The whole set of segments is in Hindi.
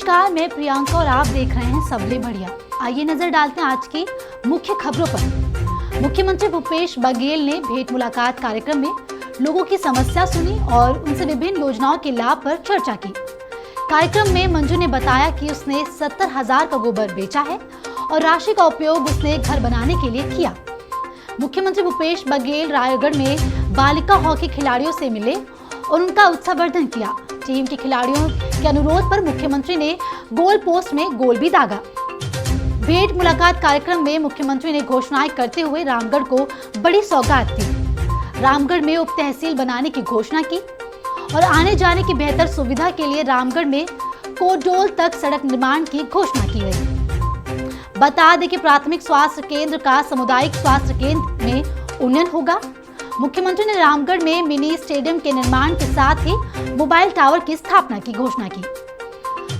नमस्कार, मैं प्रियंका और आप देख रहे हैं सबले बढ़िया। आइए नजर डालते हैं आज की मुख्य खबरों पर। मुख्यमंत्री भूपेश बघेल ने भेंट मुलाकात कार्यक्रम में लोगों की समस्या सुनी और उनसे विभिन्न योजनाओं के लाभ पर चर्चा की। कार्यक्रम में मंजू ने बताया कि उसने 70,000 का गोबर बेचा है और राशि का उपयोग उसने घर बनाने के लिए किया। मुख्यमंत्री भूपेश बघेल रायगढ़ में बालिका हॉकी खिलाड़ियों से मिले और उनका उत्साहवर्धन किया। टीम के खिलाड़ियों के अनुरोध पर मुख्यमंत्री ने गोल पोस्ट में गोल भी दागा। भेंट मुलाकात कार्यक्रम में मुख्यमंत्री ने घोषणाएं करते हुए रामगढ़ को बड़ी सौगात दी। रामगढ़ में उप तहसील बनाने की घोषणा की और आने जाने की बेहतर सुविधा के लिए रामगढ़ में कोडोल तक सड़क निर्माण की घोषणा की गई। बता दें कि प्राथमिक स्वास्थ्य केंद्र का सामुदायिक स्वास्थ्य केंद्र में उन्नयन होगा। मुख्यमंत्री ने रामगढ़ में मिनी स्टेडियम के निर्माण के साथ ही मोबाइल टावर की स्थापना की घोषणा की।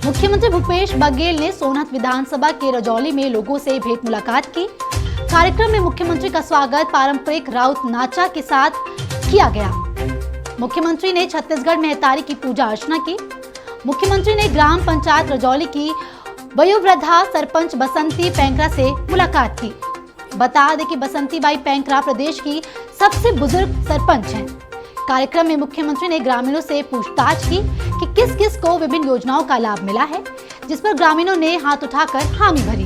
मुख्यमंत्री भूपेश बघेल ने सोनहत विधानसभा के रजौली में लोगों से भेंट मुलाकात की। कार्यक्रम में मुख्यमंत्री का स्वागत पारंपरिक राउत नाचा के साथ किया गया। मुख्यमंत्री ने छत्तीसगढ़ महतारी की पूजा अर्चना की। मुख्यमंत्री ने ग्राम पंचायत रजौली की वयोवृद्धा सरपंच बसंती पैंकरा से मुलाकात की। बता दें कि बसंती बाई पैंकरा प्रदेश की सबसे बुजुर्ग सरपंच हैं। कार्यक्रम में मुख्यमंत्री ने ग्रामीणों से पूछताछ की कि किस किस को विभिन्न योजनाओं का लाभ मिला है, जिस पर ग्रामीणों ने हाथ उठाकर हामी भरी।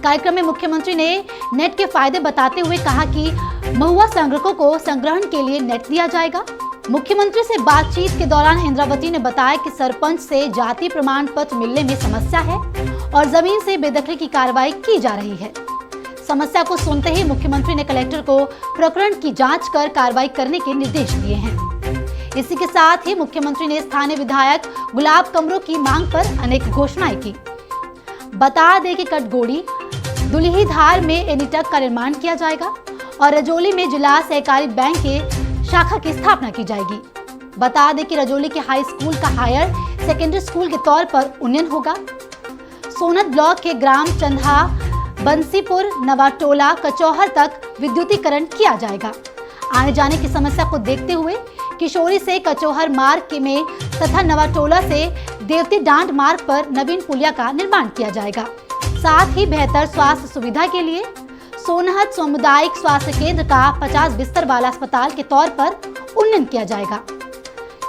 कार्यक्रम में मुख्यमंत्री ने नेट के फायदे बताते हुए कहा कि महुआ संग्रहकों को संग्रहण के लिए नेट दिया जाएगा। मुख्यमंत्री से बातचीत के दौरान इंद्रावती ने बताया कि सरपंच से जाति प्रमाण पत्र मिलने में समस्या है और जमीन से बेदखली की कार्रवाई की जा रही है। समस्या को सुनते ही मुख्यमंत्री ने कलेक्टर को प्रकरण की जांच कर कार्रवाई करने के निर्देश दिए हैं। इसी के साथ ही मुख्यमंत्री ने स्थानीय विधायक गुलाब कमरों की मांग पर अनेक घोषणाएं की। बता दें कि कटगोड़ी दुल्हीधार में एनीटक का निर्माण किया जाएगा और रजौली में जिला सहकारी बैंक के शाखा की स्थापना की जाएगी। बता दें कि रजौली के हाई स्कूल का हायर सेकेंडरी स्कूल के तौर पर उन्नयन होगा। सोनहत ब्लॉक के ग्राम चंदा बंसीपुर नवाटोला कचौहर तक विद्युतीकरण किया जाएगा। आने जाने की समस्या को देखते हुए किशोरी से कचौहर मार्ग में तथा नवाटोला से देवती डांड मार्ग पर नवीन पुलिया का निर्माण किया जाएगा। साथ ही बेहतर स्वास्थ्य सुविधा के लिए सोनहत सामुदायिक स्वास्थ्य केंद्र का 50 बिस्तर वाला अस्पताल के तौर पर उन्नयन किया जाएगा।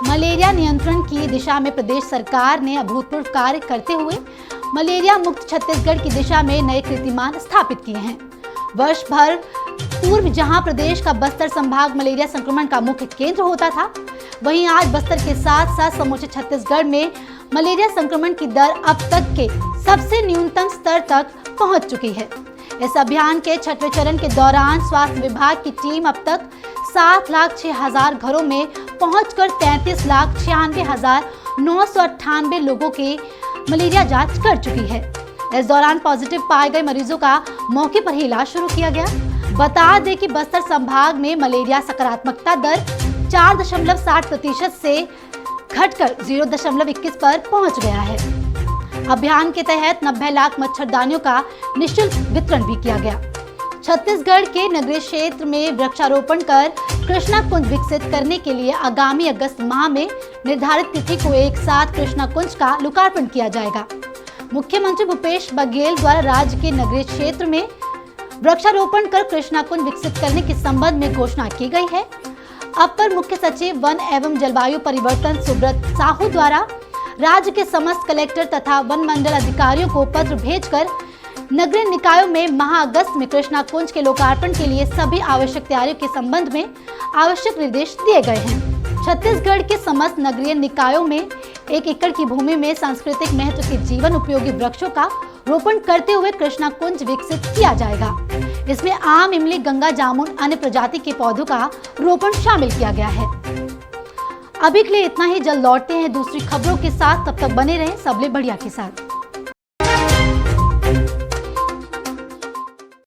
मलेरिया नियंत्रण की दिशा में प्रदेश सरकार ने अभूतपूर्व कार्य करते हुए मलेरिया मुक्त छत्तीसगढ़ की दिशा में नए कीर्तिमान स्थापित किए हैं। वर्ष भर पूर्व जहां प्रदेश का बस्तर संभाग मलेरिया संक्रमण का मुख्य केंद्र होता था, वहीं आज बस्तर के साथ साथ समूचे छत्तीसगढ़ में मलेरिया संक्रमण की दर अब तक के सबसे न्यूनतम स्तर तक पहुंच चुकी है। इस अभियान के 6वें चरण के दौरान स्वास्थ्य विभाग की टीम अब तक 7,06,000 घरों में पहुंचकर 33,96,998 लोगों के मलेरिया जांच कर चुकी है। इस दौरान पॉजिटिव पाए गए मरीजों का मौके पर ही इलाज शुरू किया गया। बता दें कि बस्तर संभाग में मलेरिया सकारात्मकता दर 4.60% से घटकर 0.21 पर पहुंच गया है। अभियान के तहत 90 लाख मच्छरदानियों का निःशुल्क वितरण भी किया गया। छत्तीसगढ़ के नगरीय क्षेत्र में वृक्षारोपण कर कृष्णा कुंज विकसित करने के लिए आगामी अगस्त माह में निर्धारित तिथि को एक साथ कृष्णा कुंज का लोकार्पण किया जाएगा। मुख्यमंत्री भूपेश बघेल द्वारा राज्य के नगरीय क्षेत्र में वृक्षारोपण कर कृष्णा कुंज विकसित करने के संबंध में घोषणा की गई है। अपर मुख्य सचिव वन एवं जलवायु परिवर्तन सुब्रत साहू द्वारा राज्य के समस्त कलेक्टर तथा वन मंडल अधिकारियों को पत्र भेजकर नगरीय निकायों में माह अगस्त में कृष्णा कुंज के लोकार्पण के लिए सभी आवश्यक तैयारियों के संबंध में आवश्यक निर्देश दिए गए हैं। छत्तीसगढ़ के समस्त नगरीय निकायों में 1 एकड़ की भूमि में सांस्कृतिक महत्व के जीवन उपयोगी वृक्षों का रोपण करते हुए कृष्णा कुंज विकसित किया जाएगा। इसमें आम, इमली, गंगा जामुन, अन्य प्रजाति के पौधों का रोपण शामिल किया गया है। अभी के लिए इतना ही। जल्द लौटते हैं दूसरी खबरों के साथ, तब तक बने रहें सबले बढ़िया के साथ।